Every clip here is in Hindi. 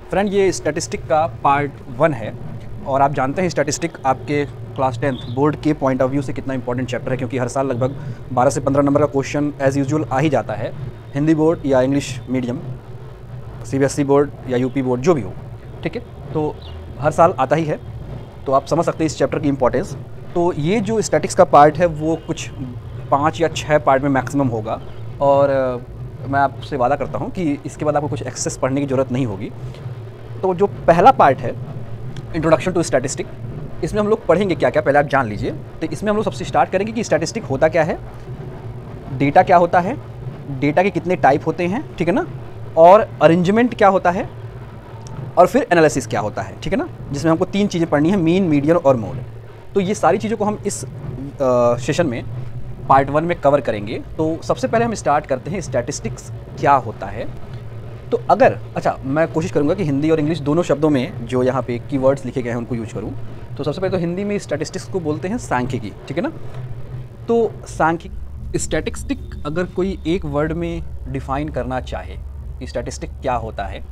फ्रेंड, ये स्टैटिस्टिक का पार्ट 1 है और आप जानते हैं स्टैटिस्टिक आपके क्लास 10th बोर्ड के पॉइंट ऑफ व्यू से कितना इंपॉर्टेंट चैप्टर है, क्योंकि हर साल लगभग 12 से 15 नंबर का क्वेश्चन एज़ यूजुअल आ ही जाता है, हिंदी बोर्ड या इंग्लिश मीडियम, सीबीएसई बोर्ड या यूपी बोर्ड जो भी हो, ठीक है। तो हर साल आता ही है, तो आप समझ सकते हैं इस चैप्टर की इंपॉर्टेंस। तो ये जो स्टैटिक्स का पार्ट है वो कुछ 5 या 6 पार्ट में मैक्सिमम होगा और मैं आपसे वादा करता हूँ कि इसके बाद आपको कुछ एक्सेस पढ़ने की ज़रूरत नहीं होगी। तो जो पहला पार्ट है इंट्रोडक्शन टू स्टैटिस्टिक, इसमें हम लोग पढ़ेंगे क्या क्या, पहले आप जान लीजिए। तो इसमें हम लोग सबसे स्टार्ट करेंगे कि स्टैटिस्टिक होता क्या है, डेटा क्या होता है, डेटा के कितने टाइप होते हैं, ठीक है ना, और अरेंजमेंट क्या होता है, और फिर एनालिसिस क्या होता है, ठीक है ना, जिसमें हमको 3 चीज़ें पढ़नी है, मीन, मीडियन और मोड। तो ये सारी चीज़ों को हम इस सेशन में पार्ट 1 में कवर करेंगे। तो सबसे पहले हम स्टार्ट करते हैं स्टैटिस्टिक्स क्या होता है। तो अगर मैं कोशिश करूँगा कि हिंदी और इंग्लिश दोनों शब्दों में जो यहाँ पे कीवर्ड्स लिखे गए हैं उनको यूज करूँ। तो सबसे पहले तो हिंदी में स्टैटिस्टिक्स को बोलते हैं सांख्यिकी, ठीक है ना। तो सांख्यिकी स्टैटिस्टिक अगर कोई एक वर्ड में डिफाइन करना चाहे कि स्टैटिस्टिक क्या होता है,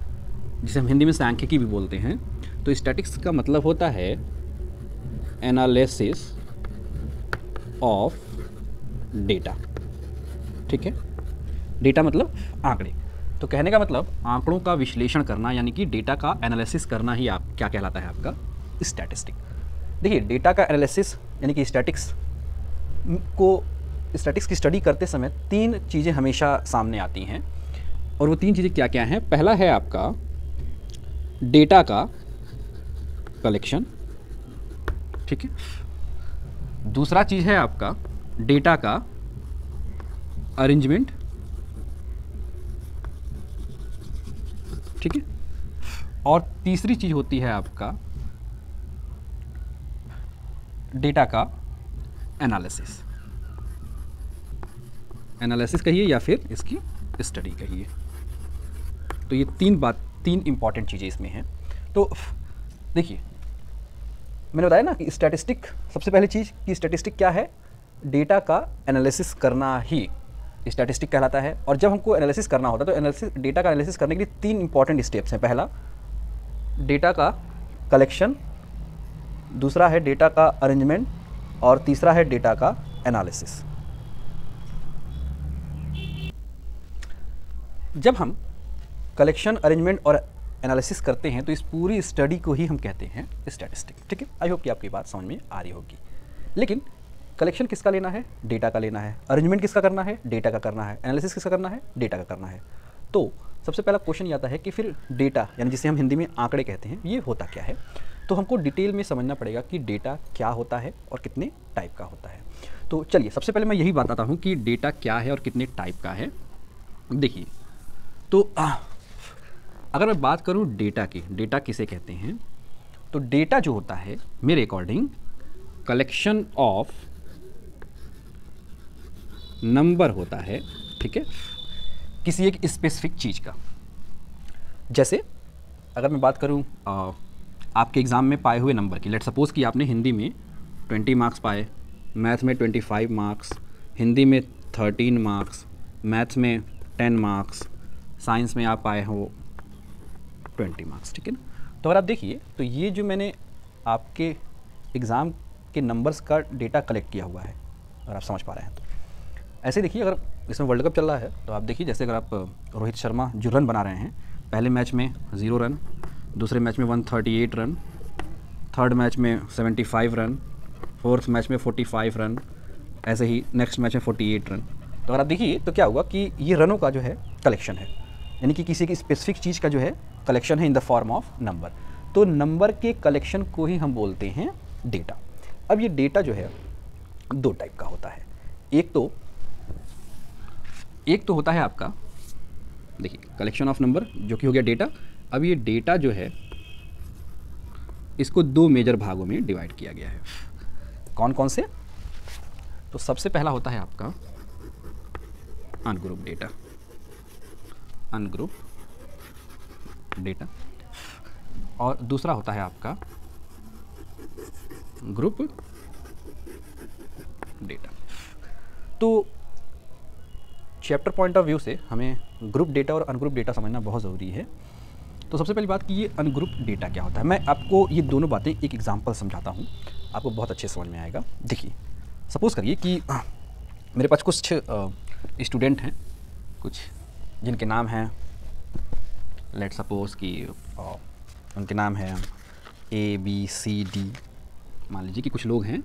जिसे हम हिंदी में सांख्यिकी भी बोलते हैं, तो स्टैटिक्स का मतलब होता है एनालिसिस ऑफ डेटा, ठीक है। डेटा मतलब आंकड़े, तो कहने का मतलब आंकड़ों का विश्लेषण करना, यानी कि डेटा का एनालिसिस करना ही आप क्या कहलाता है, आपका स्टैटिस्टिक। देखिए, डेटा का एनालिसिस यानी कि स्टैटिक्स की स्टडी करते समय 3 चीज़ें हमेशा सामने आती हैं, और वो 3 चीज़ें क्या क्या हैं। पहला है आपका डेटा का कलेक्शन, ठीक है। दूसरा चीज़ है आपका डेटा का अरेंजमेंट, ठीक है। और तीसरी चीज़ होती है आपका डेटा का एनालिसिस कहिए या फिर इसकी स्टडी कहिए। तो ये 3 इंपॉर्टेंट चीज़ें इसमें हैं। तो देखिए, मैंने बताया ना कि स्टैटिस्टिक, सबसे पहली चीज़ कि स्टैटिस्टिक क्या है, डेटा का एनालिसिस करना ही स्टैटिस्टिक कहलाता है। और जब हमको एनालिसिस करना होता है तो डेटा का एनालिसिस करने के लिए 3 इंपॉर्टेंट स्टेप्स हैं। पहला डेटा का कलेक्शन, दूसरा है डेटा का अरेंजमेंट, और तीसरा है डेटा का एनालिसिस। जब हम कलेक्शन, अरेंजमेंट और एनालिसिस करते हैं तो इस पूरी स्टडी को ही हम कहते हैं स्टैटिस्टिक, ठीक है। आई होप कि आपकी बात समझ में आ रही होगी। लेकिन कलेक्शन किसका लेना है, डेटा का लेना है। अरेंजमेंट किसका करना है, डेटा का करना है। एनालिसिस किसका करना है, डेटा का करना है। तो सबसे पहला क्वेश्चन ये आता है कि फिर डेटा, यानी जिसे हम हिंदी में आंकड़े कहते हैं, ये होता क्या है। तो हमको डिटेल में समझना पड़ेगा कि डेटा क्या होता है और कितने टाइप का होता है। तो चलिए, सबसे पहले मैं यही बताता हूँ कि डेटा क्या है और कितने टाइप का है। देखिए, तो अगर मैं बात करूँ डेटा की, डेटा किसे कहते हैं, तो डेटा जो होता है मेरे अकॉर्डिंग कलेक्शन ऑफ नंबर होता है, ठीक है, किसी एक स्पेसिफिक चीज़ का। जैसे अगर मैं बात करूं आपके एग्ज़ाम में पाए हुए नंबर की, लेट सपोज़ कि आपने हिंदी में 20 मार्क्स पाए, मैथ में 25 मार्क्स, हिंदी में 13 मार्क्स, मैथ्स में 10 मार्क्स, साइंस में आप पाए हो 20 मार्क्स, ठीक है ना। तो अगर आप देखिए, तो ये जो मैंने आपके एग्ज़ाम के नंबर्स का डेटा कलेक्ट किया हुआ है, अगर आप समझ पा रहे हैं तो ऐसे देखिए, अगर इसमें वर्ल्ड कप चल रहा है तो आप देखिए, जैसे अगर आप रोहित शर्मा जो रन बना रहे हैं, पहले मैच में 0 रन, दूसरे मैच में 138 रन, थर्ड मैच में 75 रन, फोर्थ मैच में 45 रन, ऐसे ही नेक्स्ट मैच में 48 रन। तो अगर आप देखिए तो क्या हुआ कि ये रनों का जो है कलेक्शन है, यानी कि किसी की स्पेसिफिक चीज़ का जो है कलेक्शन है in the form of number. तो नंबर के कलेक्शन को ही हम बोलते हैं डेटा। अब ये डेटा जो है 2 टाइप का होता है। एक तो होता है आपका, देखिए, कलेक्शन ऑफ नंबर जो कि हो गया डेटा। अब ये डेटा जो है इसको 2 मेजर भागों में डिवाइड किया गया है। कौन कौन से? तो सबसे पहला होता है आपका अनग्रुप डेटा, और दूसरा होता है आपका ग्रुप डेटा। तो चैप्टर पॉइंट ऑफ व्यू से हमें ग्रुप डेटा और अनग्रुप डेटा समझना बहुत ज़रूरी है। तो सबसे पहली बात कि ये अनग्रुप डेटा क्या होता है, मैं आपको ये दोनों बातें एक एग्जांपल समझाता हूँ, आपको बहुत अच्छे समझ में आएगा। देखिए, सपोज़ करिए कि मेरे पास कुछ स्टूडेंट हैं, कुछ जिनके नाम हैं, लेट सपोज़ कि उनके नाम हैं ABCD। मान लीजिए कि कुछ लोग हैं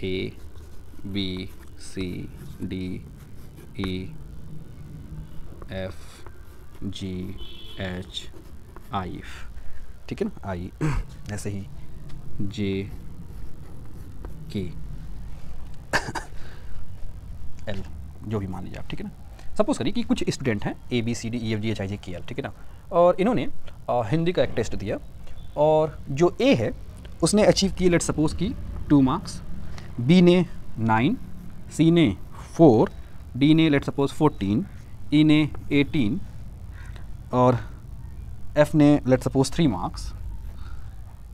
ABCDEFGH I, ठीक है ना, I ऐसे ही JK L, जो भी मान लीजिए आप, ठीक है ना। सपोज करिए कि कुछ स्टूडेंट हैं ABCDEFGHIJKL, ठीक है ना, और इन्होंने हिंदी का एक टेस्ट दिया और जो A है उसने अचीव किए लेट सपोज की 2 मार्क्स, B ने 9, C ने 4, D ने लेट सपोज 14, E ने 18 और F ने लेट सपोज 3 मार्क्स,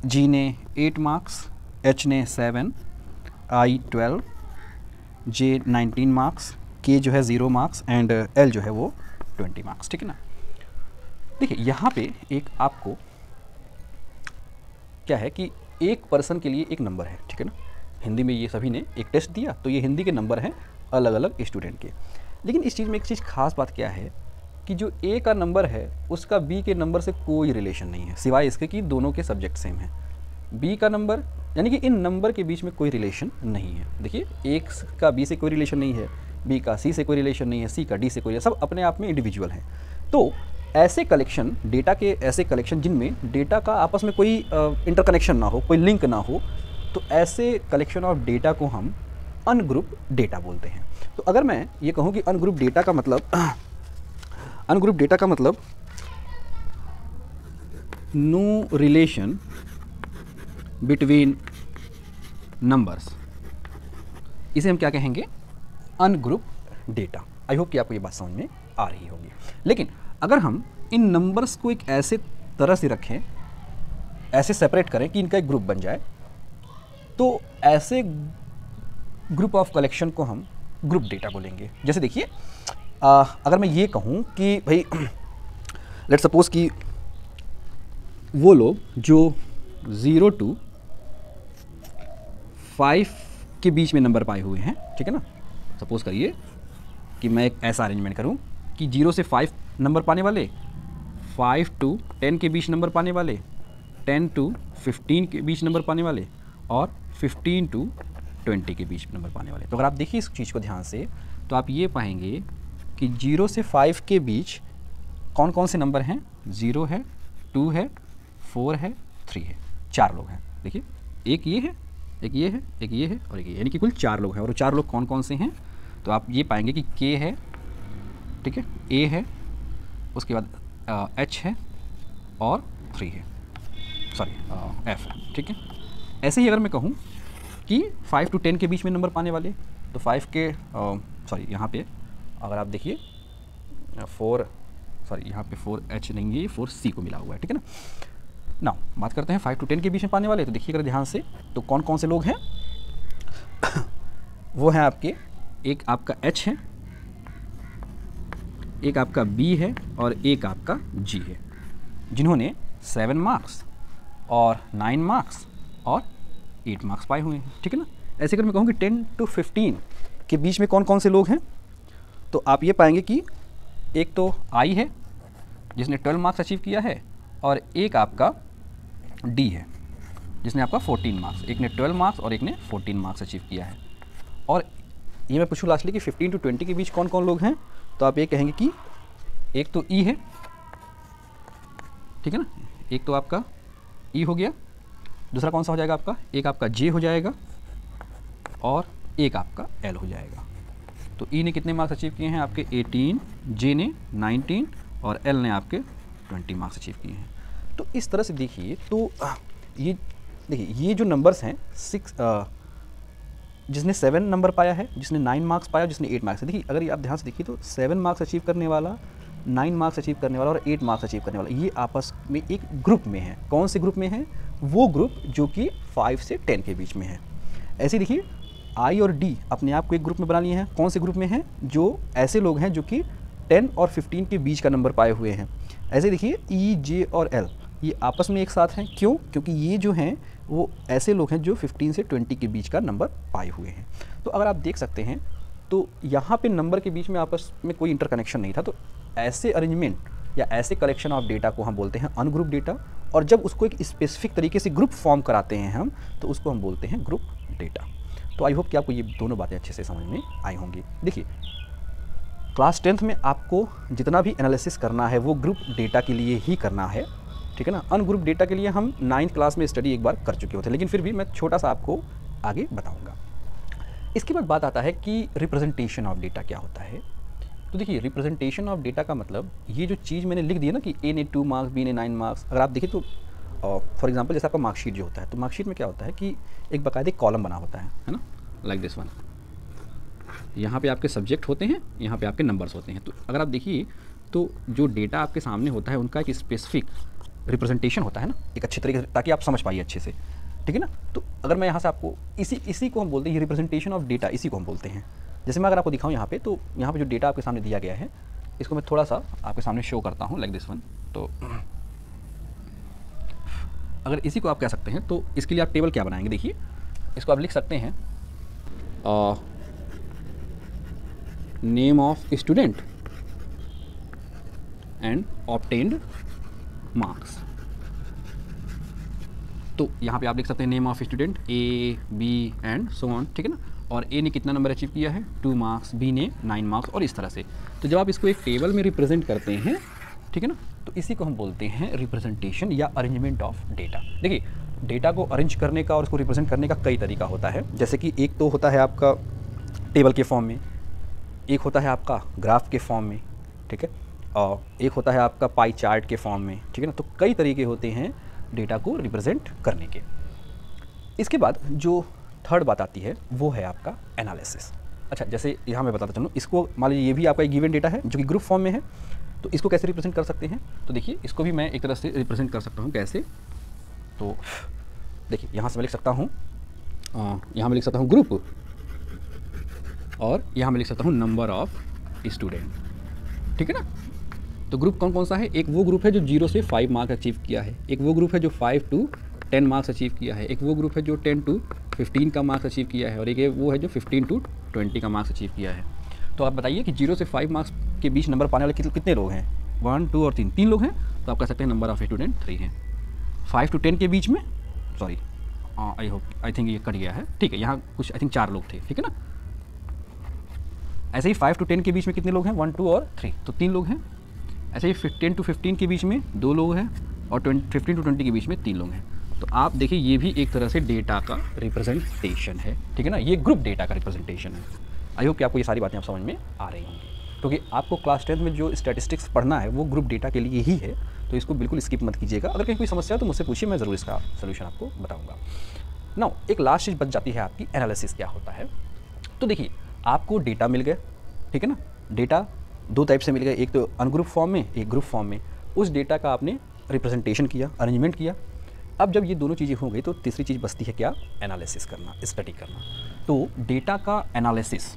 G ने 8 मार्क्स, H ने 7, I 12, J 19 मार्क्स, K जो है 0 मार्क्स एंड L जो है वो 20 मार्क्स, ठीक है ना। देखिए यहाँ पे एक आपको क्या है कि एक पर्सन के लिए एक नंबर है, ठीक है ना। हिंदी में ये सभी ने एक टेस्ट दिया तो ये हिंदी के नंबर हैं अलग अलग स्टूडेंट के। लेकिन इस चीज़ में एक चीज़ खास बात क्या है कि जो A का नंबर है उसका B के नंबर से कोई रिलेशन नहीं है, सिवाय इसके कि दोनों के सब्जेक्ट सेम हैं। B का नंबर यानी कि इन नंबर के बीच में कोई रिलेशन नहीं है। देखिए, एक का B से कोई रिलेशन नहीं है, B का C से कोई रिलेशन नहीं है, C का D से कोई, सब अपने आप में इंडिविजुअल हैं। तो ऐसे कलेक्शन, डेटा के ऐसे कलेक्शन जिनमें डेटा का आपस में कोई इंटरकनेक्शन ना हो, कोई लिंक ना हो, तो ऐसे कलेक्शन ऑफ डेटा को हम अनग्रुप डेटा बोलते हैं। तो अगर मैं ये कहूँ कि अनग्रुप डेटा का मतलब नो रिलेशन बिटवीन नंबर्स, इसे हम क्या कहेंगे, अनग्रुप डेटा। आई होप कि आपको ये बात समझ में आ रही होगी। लेकिन अगर हम इन नंबर्स को एक ऐसे तरह से रखें, ऐसे सेपरेट करें कि इनका एक ग्रुप बन जाए, तो ऐसे ग्रुप ऑफ कलेक्शन को हम ग्रुप डेटा बोलेंगे। जैसे देखिए, अगर मैं ये कहूँ कि भाई लेट सपोज कि वो लोग जो 0 to 5 के बीच में नंबर पाए हुए हैं, ठीक है ना। सपोज करिए कि मैं एक ऐसा अरेंजमेंट करूं कि 0 से 5 नंबर पाने वाले, 5 to 10 के बीच नंबर पाने वाले, 10 to 15 के बीच नंबर पाने वाले और 15 to 20 के बीच नंबर पाने वाले। तो अगर आप देखिए इस चीज़ को ध्यान से, तो आप ये पाएंगे कि 0 से 5 के बीच कौन कौन से नंबर हैं, 0 है, 2 है, 4 है, 3 है, 4 लोग हैं। देखिए, एक ये है, एक ये है, एक ये है और एक ये, यानी कि कुल 4 लोग हैं। और वो 4 लोग कौन कौन से हैं, तो आप ये पाएंगे कि K है, ठीक है, A है, उसके बाद H है और 3 है, सॉरी F है, ठीक है। ऐसे ही अगर मैं कहूँ कि 5 to 10 के बीच में नंबर पाने वाले, तो 5 के सॉरी यहाँ पे अगर आप देखिए 4, सॉरी यहाँ पे 4H नहीं है, 4C को मिला हुआ है, ठीक है ना। ना बात करते हैं 5 to 10 के बीच में पाने वाले, तो देखिए अगर ध्यान से, तो कौन कौन से लोग हैं वो हैं आपके, एक आपका H है, एक आपका B है और एक आपका G है, जिन्होंने 7 मार्क्स और 9 मार्क्स और 8 मार्क्स पाए हुए हैं, ठीक है ना। ऐसे अगर मैं कहूँ कि 10 to 15 के बीच में कौन कौन से लोग हैं, तो आप ये पाएंगे कि एक तो I है जिसने 12 मार्क्स अचीव किया है और एक आपका D है जिसने आपका 14 मार्क्स, एक ने 12 मार्क्स और एक ने 14 मार्क्स अचीव किया है। और ये मैं पूछूँ लास्टली कि 15 to 20 के बीच कौन कौन लोग हैं, तो आप ये कहेंगे कि एक तो E है, ठीक है ना, एक तो आपका E हो गया, दूसरा कौन सा हो जाएगा आपका, एक आपका J हो जाएगा और एक आपका L हो जाएगा। तो E ने कितने मार्क्स अचीव किए हैं आपके 18, J ने 19 और L ने आपके 20 मार्क्स अचीव किए हैं। तो इस तरह से देखिए, तो ये देखिए ये जो नंबर्स हैं 6, जिसने 7 नंबर पाया है, जिसने 9 मार्क्स पाया, जिसने 8 मार्क्स, देखिए अगर ये आप ध्यान से देखिए तो 7 मार्क्स अचीव करने वाला, 9 मार्क्स अचीव करने वाला और 8 मार्क्स अचीव करने वाला, ये आपस में एक ग्रुप में है। कौन से ग्रुप में है, वो ग्रुप जो कि 5 से 10 के बीच में है। ऐसे देखिए I और D अपने आप को एक ग्रुप में बना लिए हैं। कौन से ग्रुप में हैं, जो ऐसे लोग हैं जो कि 10 और 15 के बीच का नंबर पाए हुए हैं। ऐसे देखिए ई, जे और एल ये आपस में एक साथ हैं। क्यों? क्योंकि ये जो हैं वो ऐसे लोग हैं जो 15 से 20 के बीच का नंबर पाए हुए हैं। तो अगर आप देख सकते हैं तो यहाँ पे नंबर के बीच में आपस में कोई इंटरकनेक्शन नहीं था। तो ऐसे अरेंजमेंट या ऐसे कलेक्शन ऑफ डेटा को हम बोलते हैं अनग्रुप डेटा, और जब उसको एक स्पेसिफिक तरीके से ग्रुप फॉर्म कराते हैं हम, तो उसको हम बोलते हैं ग्रुप डेटा। तो आई होप कि आपको ये दोनों बातें अच्छे से समझ में आई होंगी। देखिए, क्लास 10th में आपको जितना भी एनालिसिस करना है वो ग्रुप डेटा के लिए ही करना है, ठीक है ना। अनग्रुप डेटा के लिए हम 9th क्लास में स्टडी एक बार कर चुके होते हैं, लेकिन फिर भी मैं छोटा सा आपको आगे बताऊंगा। इसके बाद बात आता है कि रिप्रेजेंटेशन ऑफ डेटा क्या होता है। तो देखिए, रिप्रेजेंटेशन ऑफ डेटा का मतलब ये जो चीज़ मैंने लिख दी है ना कि ए ने 2 मार्क्स, बी ने 9 मार्क्स, अगर आप देखिए तो फॉर एग्जांपल जैसे आपका मार्कशीट जो होता है, तो मार्कशीट में क्या होता है कि एक बाकायदे कॉलम बना होता है ना, लाइक दिस वन। यहाँ पे आपके सब्जेक्ट होते हैं, यहाँ पे आपके नंबर्स होते हैं। तो अगर आप देखिए तो जो डेटा आपके सामने होता है उनका एक स्पेसिफिक रिप्रेजेंटेशन होता है ना, एक अच्छे तरीके से, ताकि आप समझ पाइए अच्छे से, ठीक है ना। तो अगर मैं यहाँ से आपको इसी को हम बोलते हैं रिप्रेजेंटेशन ऑफ डेटा, इसी को हम बोलते हैं। जैसे मैं अगर आपको दिखाऊँ यहाँ पे, तो यहाँ पे जो डेटा आपके सामने दिया गया है इसको मैं थोड़ा सा आपके सामने शो करता हूँ, लाइक दिस वन। तो अगर इसी को आप कह सकते हैं तो इसके लिए आप टेबल क्या बनाएंगे, देखिए इसको आप लिख सकते हैं name of student and obtained marks. तो यहाँ पे आप लिख सकते हैं name of student A, B and so on, ठीक है ना। और ए ने कितना नंबर अचीव किया है, 2 मार्क्स, बी ने 9 मार्क्स, और इस तरह से। तो जब आप इसको एक टेबल में रिप्रेजेंट करते हैं, ठीक है ना, तो इसी को हम बोलते हैं रिप्रेजेंटेशन या अरेंजमेंट ऑफ डेटा। देखिए, डेटा को अरेंज करने का और उसको रिप्रेजेंट करने का कई तरीका होता है। जैसे कि एक तो होता है आपका टेबल के फॉर्म में, एक होता है आपका ग्राफ के फॉर्म में, ठीक है, और एक होता है आपका पाई चार्ट के फॉर्म में, ठीक है ना। तो कई तरीके होते हैं डेटा को रिप्रेजेंट करने के। इसके बाद जो थर्ड बात आती है वो है आपका एनालिसिस। अच्छा, जैसे यहाँ मैं बताता चलूँ, इसको मान लीजिए ये भी आपका एक गिवन डेटा है जो कि ग्रुप फॉर्म में है, तो इसको कैसे रिप्रेजेंट कर सकते हैं। तो देखिए, इसको भी मैं एक तरह से रिप्रेजेंट कर सकता हूँ। कैसे? तो देखिए, यहाँ से मैं लिख सकता हूँ, यहाँ मैं लिख सकता हूँ ग्रुप, और यहाँ मैं लिख सकता हूँ नंबर ऑफ स्टूडेंट, ठीक है ना। तो ग्रुप कौन कौन सा है? एक वो ग्रुप है जो 0 से 5 मार्क्स अचीव किया है, एक वो ग्रुप है जो 5 to 10 मार्क्स अचीव किया है, एक वो ग्रुप है जो 10 to 15 का मार्क्स अचीव किया है, और एक वो है जो 15 to 20 का मार्क्स अचीव किया है। तो आप बताइए कि 0 से 5 मार्क्स के बीच नंबर पाने वाले कितने लोग हैं? 1, 2 और 3, 3 लोग हैं। तो आप कह सकते हैं नंबर ऑफ स्टूडेंट 3 हैं। 5 to 10 के बीच में, सॉरी आई थिंक ये कट गया है, ठीक है, यहाँ कुछ आई थिंक 4 लोग थे, ठीक है ना। ऐसे ही 5 to 10 के बीच में कितने लोग हैं? 1, 2 और 3, तो 3 लोग हैं। ऐसे ही 10 to 15 के बीच में 2 लोग हैं, और 15 to 20 के बीच में 3 लोग हैं। तो आप देखिए, ये भी एक तरह से डेटा का रिप्रेजेंटेशन है, ठीक है ना। ये ग्रुप डेटा का रिप्रेजेंटेशन है। आई होप कि आपको ये सारी बातें आप समझ में आ रही होंगी, क्योंकि आपको क्लास 10 में जो स्टैटिस्टिक्स पढ़ना है वो ग्रुप डेटा के लिए ही है। तो इसको बिल्कुल स्किप मत कीजिएगा। अगर कहीं कोई समस्या है तो मुझसे पूछिए, मैं ज़रूर इसका सोल्यूशन आपको बताऊँगा। नाउ एक लास्ट चीज़ बच जाती है आपकी, एनालिसिस क्या होता है। तो देखिए, आपको डेटा मिल गया, ठीक है ना। डेटा 2 टाइप से मिल गए, एक तो अनग्रुप फॉर्म में, एक ग्रुप फॉर्म में। उस डेटा का आपने रिप्रेजेंटेशन किया, अरेंजमेंट किया। अब जब ये दोनों चीज़ें हो गई तो तीसरी चीज़ बचती है क्या? एनालिसिस करना, स्टडी करना। तो डेटा का एनालिसिस,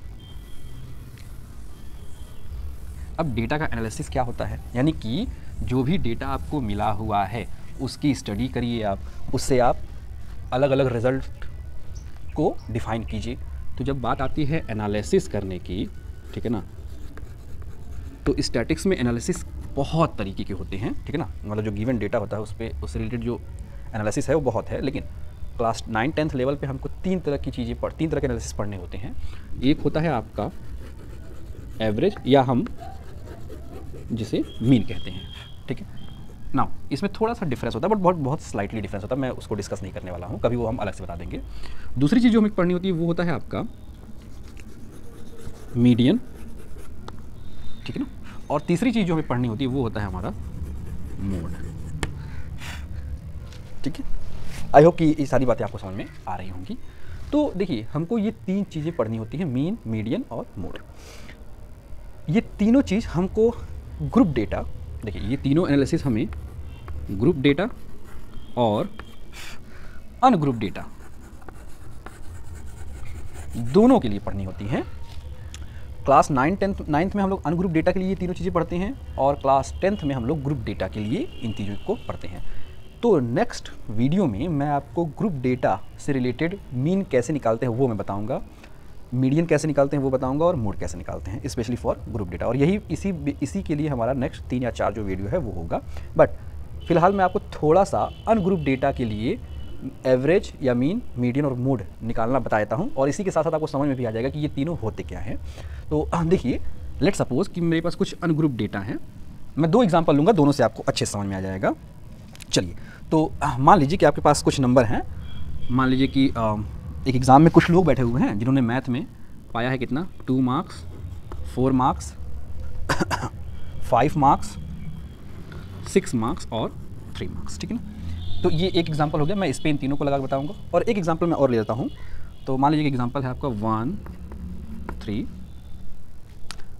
अब डेटा का एनालिसिस क्या होता है, यानी कि जो भी डेटा आपको मिला हुआ है उसकी स्टडी करिए आप, उससे आप अलग अलग रिजल्ट को डिफाइन कीजिए। तो जब बात आती है एनालिसिस करने की, ठीक है ना, तो स्टैटिक्स में एनालिसिस बहुत तरीके के होते हैं, ठीक है ना। मतलब जो गिवन डेटा होता है उससे रिलेटेड जो एनालिसिस है वो बहुत है, लेकिन क्लास 9, 10th लेवल पे हमको 3 तरह की चीज़ें 3 तरह के एनालिसिस पढ़ने होते हैं। एक होता है आपका एवरेज, या हम जिसे मीन कहते हैं, ठीक है ना। इसमें थोड़ा सा डिफरेंस होता है, बट बहुत स्लाइटली डिफरेंस होता है। मैं उसको डिस्कस नहीं करने वाला हूँ, कभी वो हम अलग से बता देंगे। दूसरी चीज़ जो हमें पढ़नी होती है वो होता है आपका मीडियन, ठीक है ना। और तीसरी चीज़ जो हमें पढ़नी होती है वो होता है हमारा मोड, ठीक है। आई होप कि ये सारी बातें आपको समझ में आ रही होंगी। तो देखिए, हमको ये 3 चीज़ें पढ़नी होती हैं, मीन, मीडियन और मोड। ये तीनों चीज़ हमको ग्रुप डेटा, देखिए ये तीनों एनालिसिस हमें ग्रुप डेटा और अनग्रुप डेटा दोनों के लिए पढ़नी होती हैं। क्लास 9th में हम लोग अनग्रुप डेटा के लिए ये तीनों चीज़ें पढ़ते हैं और क्लास 10th में हम लोग ग्रुप डेटा के लिए इन चीज़ों को पढ़ते हैं। तो नेक्स्ट वीडियो में मैं आपको ग्रुप डेटा से रिलेटेड मीन कैसे निकालते हैं वो मैं बताऊंगा, मीडियन कैसे निकालते हैं वो बताऊंगा और मोड कैसे निकालते हैं, स्पेशली फॉर ग्रुप डेटा। और यही इसी के लिए हमारा नेक्स्ट 3 या 4 जो वीडियो है वो होगा। बट फिलहाल मैं आपको थोड़ा सा अनग्रुप डेटा के लिए एवरेज या मीन, मीडियन और मोड निकालना बता देता हूँ, और इसी के साथ साथ आपको समझ में भी आ जाएगा कि ये तीनों होते क्या हैं। तो देखिए, लेट सपोज कि मेरे पास कुछ अनग्रुप डेटा है, मैं 2 एग्जांपल लूँगा, दोनों से आपको अच्छे समझ में आ जाएगा। चलिए, तो मान लीजिए कि आपके पास कुछ नंबर हैं। मान लीजिए कि एक एग्ज़ाम में कुछ लोग बैठे हुए हैं जिन्होंने मैथ में पाया है कितना, 2 मार्क्स, 4 मार्क्स, 5 मार्क्स, 6 मार्क्स और 3 मार्क्स, ठीक है ना। तो ये एक एग्जांपल हो गया, मैं इस पे इन तीनों को लगा बताऊंगा। और एक एग्जांपल मैं और ले लेता हूँ। तो मान लीजिए कि एग्जांपल है आपका 1 3,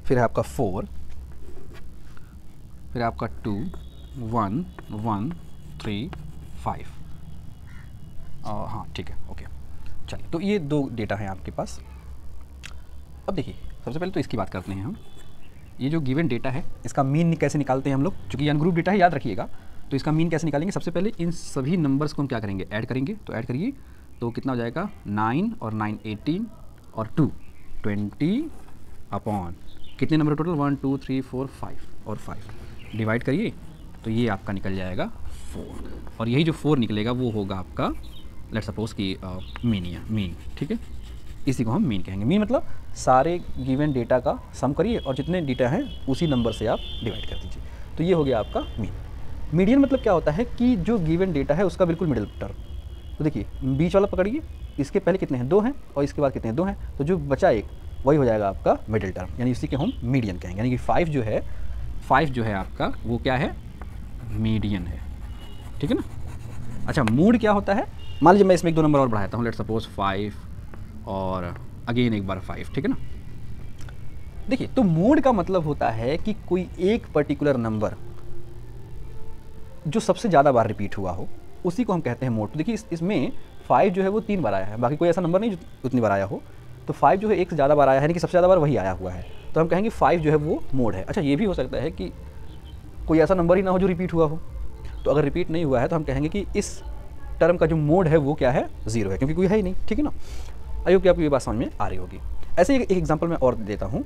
फिर है आपका 4, फिर है आपका 2 1 1 3 5। हाँ ठीक है, ओके। चलिए, तो ये 2 डेटा हैं आपके पास। अब देखिए, सबसे पहले तो इसकी बात करते हैं हम। ये जो गिवन डेटा है इसका मीन कैसे निकालते हैं हम लोग, क्योंकि ये अनग्रुप डेटा है, याद रखिएगा। तो इसका मीन कैसे निकालेंगे, सबसे पहले इन सभी नंबर्स को हम क्या करेंगे, ऐड करेंगे। तो ऐड करिए, तो कितना हो जाएगा, 9 और 9 18 और 2 20 अपॉन कितने नंबर टोटल, 1 2 3 4 5 और 5 डिवाइड करिए, तो ये आपका निकल जाएगा 4। और यही जो 4 निकलेगा वो होगा आपका, लेट्स सपोज कि मीन, ठीक है। इसी को हम मीन कहेंगे। मीन मतलब सारे गिवन डेटा का सम करिए और जितने डेटा हैं उसी नंबर से आप डिवाइड कर दीजिए, तो ये हो गया आपका मीन। मीडियन मतलब क्या होता है कि जो गिवन डेटा है उसका बिल्कुल मिडिल टर्म। तो देखिए, बीच वाला पकड़िए, इसके पहले कितने हैं, 2 हैं, और इसके बाद कितने हैं, 2 हैं, तो जो बचा एक वही हो जाएगा आपका मिडिल टर्म, यानी इसी के हम मीडियन कहेंगे। यानी कि 5 जो है आपका वो क्या है, मीडियन है, ठीक है ना। अच्छा, मोड क्या होता है, मान लीजिए मैं इसमें 1-2 नंबर और बढ़ाता हूँ, लेट सपोज 5 और अगेन एक बार 5, ठीक है ना। देखिए, तो मोड का मतलब होता है कि कोई एक पर्टिकुलर नंबर जो सबसे ज़्यादा बार रिपीट हुआ हो उसी को हम कहते हैं मोड। तो देखिए, इसमें 5 जो है वो 3 बार आया है, बाकी कोई ऐसा नंबर नहीं जो उतनी बार आया हो। तो 5 जो है एक से ज़्यादा बार आया है, यानी कि सबसे ज़्यादा बार वही आया हुआ है, तो हम कहेंगे 5 जो है वो मोड है। अच्छा, ये भी हो सकता है कि कोई ऐसा नंबर ही ना हो जो रिपीट हुआ हो, तो अगर रिपीट नहीं हुआ है तो हम कहेंगे कि इस टर्म का जो मोड है वो क्या है, 0 है, क्योंकि कोई है ही नहीं, ठीक है ना। आई होप कि आपको ये बात समझ में आ रही होगी। ऐसे एक एग्जाम्पल मैं और देता हूँ।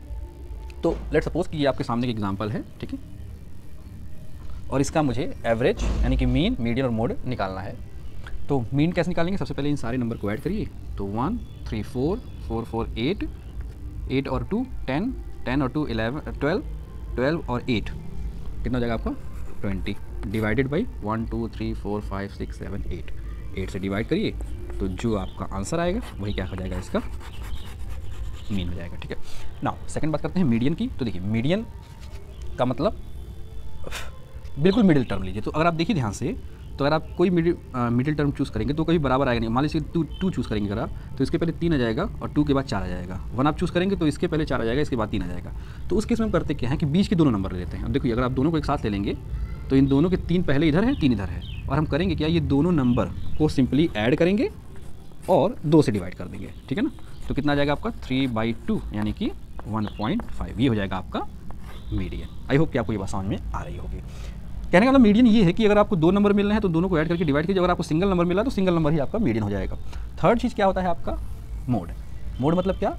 तो लेट सपोज कि ये आपके सामने एक एग्जाम्पल है, ठीक है, और इसका मुझे एवरेज यानी कि मीन, मीडियन और मोड निकालना है। तो मीन कैसे निकालेंगे, सबसे पहले इन सारे नंबर को ऐड करिए। तो 1 3 4 4 4 8 8 और 2 10 10 और 2 11 12 12 और 8 कितना हो जाएगा आपका 20 डिवाइडेड बाई 1 2 3 4 5 6 7 8 से डिवाइड करिए, तो जो आपका आंसर आएगा वही क्या हो जाएगा, इसका मीन हो जाएगा, ठीक है। नाउ सेकंड बात करते हैं मीडियन की। तो देखिए, मीडियन का मतलब बिल्कुल मिडिल टर्म लीजिए। तो अगर आप देखिए ध्यान से, तो अगर आप कोई मिडिल टर्म चूज़ करेंगे तो कभी बराबर आएगा नहीं। मान लीजिए 2 चूज़ करेंगे अगर आप, तो इसके पहले 3 आ जाएगा और 2 के बाद 4 आ जाएगा। 1 आप चूज़ करेंगे तो इसके पहले 4 आ जाएगा, इसके बाद 3 आ जाएगा। तो उस केस में हम करते क्या है कि बीच के दोनों नंबर ले लेते हैं। अब देखिए, अगर आप दोनों को एक साथ ले लेंगे तो इन दोनों के 3 पहले इधर है, 3 इधर है, और हम करेंगे क्या, ये दोनों नंबर को सिंपली ऐड करेंगे और 2 से डिवाइड कर देंगे, ठीक है ना। तो कितना आ जाएगा आपका 3/2 यानी कि 1.5, ये हो जाएगा आपका मीडियन। आई होप कि आपको ये बात समझ में आ रही होगी। कहने का मतलब मीडियन ये है कि अगर आपको 2 नंबर मिल रहे हैं तो दोनों को ऐड करके डिवाइड कीजिए। अगर आपको सिंगल नंबर मिला है तो सिंगल नंबर ही आपका मीडियन हो जाएगा। थर्ड चीज़ क्या होता है आपका, मोड। मोड मतलब क्या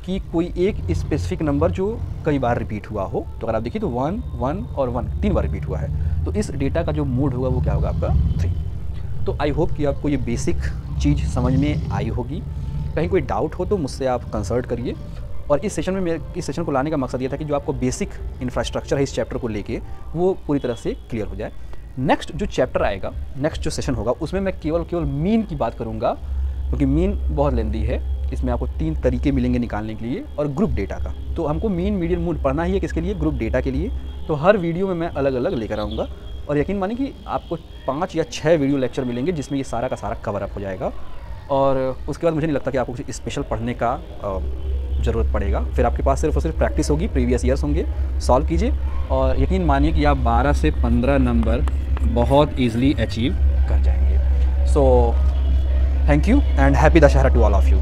कि कोई एक स्पेसिफिक नंबर जो कई बार रिपीट हुआ हो। तो अगर आप देखिए तो 1 1 और 1 3 बार रिपीट हुआ है, तो इस डेटा का जो मोड होगा वो क्या होगा आपका 3। तो आई होप कि आपको ये बेसिक चीज़ समझ में आई होगी। कहीं कोई डाउट हो तो मुझसे आप कंसल्ट करिए। और इस सेशन में इस सेशन को लाने का मकसद ये था कि जो आपको बेसिक इंफ्रास्ट्रक्चर है इस चैप्टर को लेके वो पूरी तरह से क्लियर हो जाए। नेक्स्ट जो चैप्टर आएगा, नेक्स्ट जो सेशन होगा, उसमें मैं केवल मीन की बात करूँगा, क्योंकि मीन बहुत लेंदी है। इसमें आपको 3 तरीके मिलेंगे निकालने के लिए, और ग्रुप डेटा का। तो हमको मीन, मीडियन, मोड पढ़ना ही है किसके लिए, ग्रुप डेटा के लिए। तो हर वीडियो में मैं अलग अलग लेकर आऊँगा, और यकीन मानिए कि आपको 5 या 6 वीडियो लेक्चर मिलेंगे जिसमें ये सारा का सारा कवर अप हो जाएगा। और उसके बाद मुझे नहीं लगता कि आपको कुछ स्पेशल पढ़ने का ज़रूरत पड़ेगा। फिर आपके पास सिर्फ और सिर्फ प्रैक्टिस होगी, प्रीवियस ईयर्स होंगे, सॉल्व कीजिए, और यकीन मानिए कि आप 12 से 15 नंबर बहुत ईजिली अचीव कर जाएंगे। So thank you and happy Dussehra to all of you.